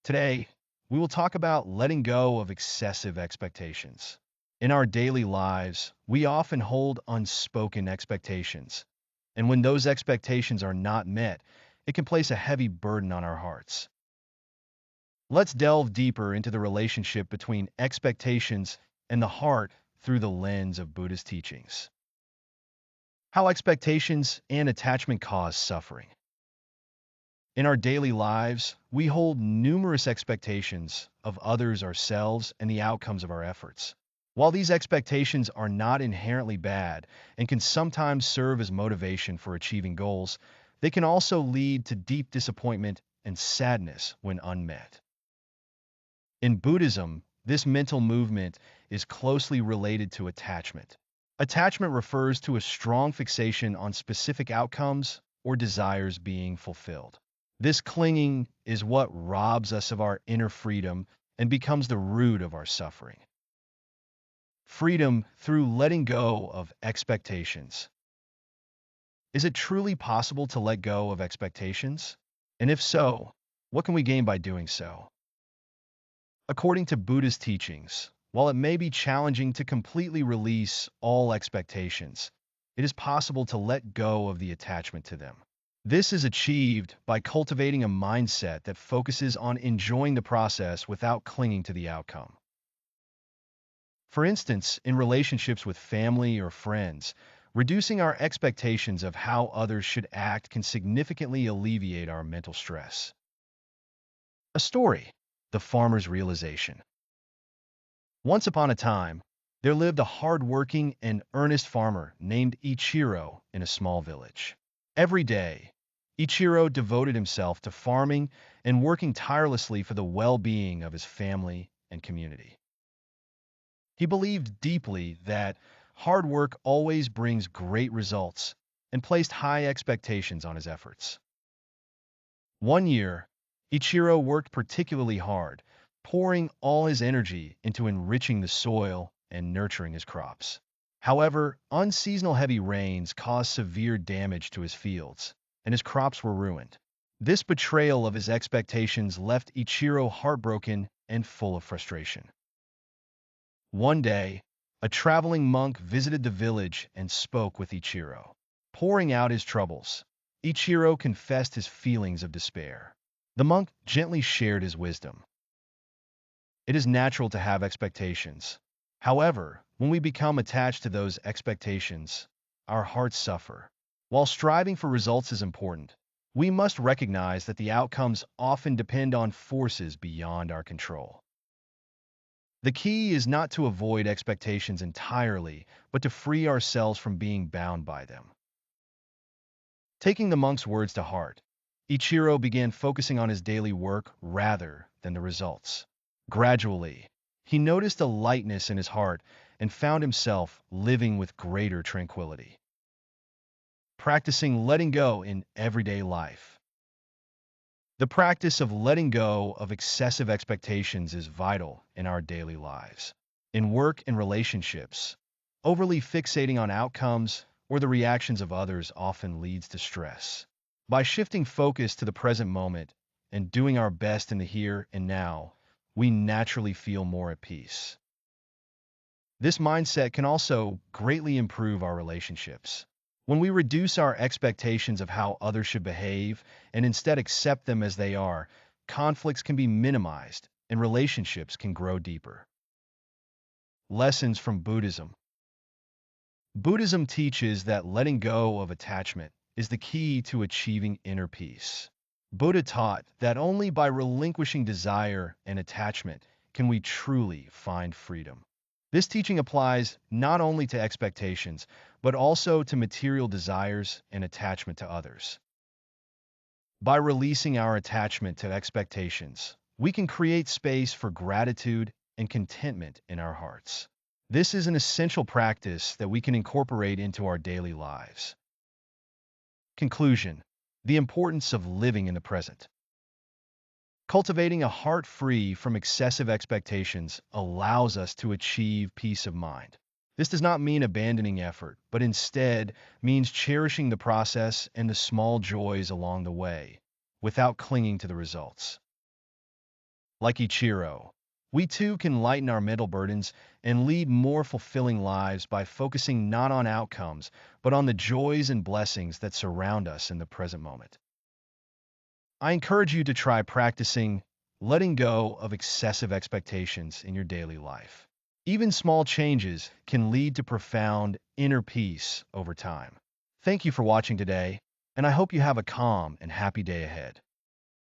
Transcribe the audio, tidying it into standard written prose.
Today, we will talk about letting go of excessive expectations. In our daily lives, we often hold unspoken expectations, and when those expectations are not met, it can place a heavy burden on our hearts. Let's delve deeper into the relationship between expectations and the heart through the lens of Buddhist teachings. How expectations and attachment cause suffering. In our daily lives, we hold numerous expectations of others, ourselves, and the outcomes of our efforts. While these expectations are not inherently bad and can sometimes serve as motivation for achieving goals, they can also lead to deep disappointment and sadness when unmet. In Buddhism, this mental movement is closely related to attachment. Attachment refers to a strong fixation on specific outcomes or desires being fulfilled. This clinging is what robs us of our inner freedom and becomes the root of our suffering. Freedom through letting go of expectations. Is it truly possible to let go of expectations? And if so, what can we gain by doing so? According to Buddhist teachings, while it may be challenging to completely release all expectations, it is possible to let go of the attachment to them. This is achieved by cultivating a mindset that focuses on enjoying the process without clinging to the outcome. For instance, in relationships with family or friends, reducing our expectations of how others should act can significantly alleviate our mental stress. A story: the farmer's realization. Once upon a time, there lived a hard-working and earnest farmer named Ichiro in a small village. Every day, Ichiro devoted himself to farming and working tirelessly for the well-being of his family and community. He believed deeply that hard work always brings great results and placed high expectations on his efforts. One year, Ichiro worked particularly hard, pouring all his energy into enriching the soil and nurturing his crops. However, unseasonal heavy rains caused severe damage to his fields, and his crops were ruined. This betrayal of his expectations left Ichiro heartbroken and full of frustration. One day, a traveling monk visited the village and spoke with Ichiro. Pouring out his troubles, Ichiro confessed his feelings of despair. The monk gently shared his wisdom. It is natural to have expectations. However, when we become attached to those expectations, our hearts suffer. While striving for results is important, we must recognize that the outcomes often depend on forces beyond our control. The key is not to avoid expectations entirely, but to free ourselves from being bound by them. Taking the monk's words to heart, Ichiro began focusing on his daily work rather than the results. Gradually, he noticed a lightness in his heart and found himself living with greater tranquility. Practicing letting go in everyday life. The practice of letting go of excessive expectations is vital in our daily lives. In work and relationships, overly fixating on outcomes or the reactions of others often leads to stress. By shifting focus to the present moment and doing our best in the here and now, we naturally feel more at peace. This mindset can also greatly improve our relationships. When we reduce our expectations of how others should behave and instead accept them as they are, conflicts can be minimized and relationships can grow deeper. Lessons from Buddhism. Buddhism teaches that letting go of attachment is the key to achieving inner peace. Buddha taught that only by relinquishing desire and attachment can we truly find freedom. This teaching applies not only to expectations, but also to material desires and attachment to others. By releasing our attachment to expectations, we can create space for gratitude and contentment in our hearts. This is an essential practice that we can incorporate into our daily lives. Conclusion: the importance of living in the present. Cultivating a heart free from excessive expectations allows us to achieve peace of mind. This does not mean abandoning effort, but instead means cherishing the process and the small joys along the way, without clinging to the results. Like Ichiro, we too can lighten our mental burdens and lead more fulfilling lives by focusing not on outcomes, but on the joys and blessings that surround us in the present moment. I encourage you to try practicing letting go of excessive expectations in your daily life. Even small changes can lead to profound inner peace over time. Thank you for watching today, and I hope you have a calm and happy day ahead.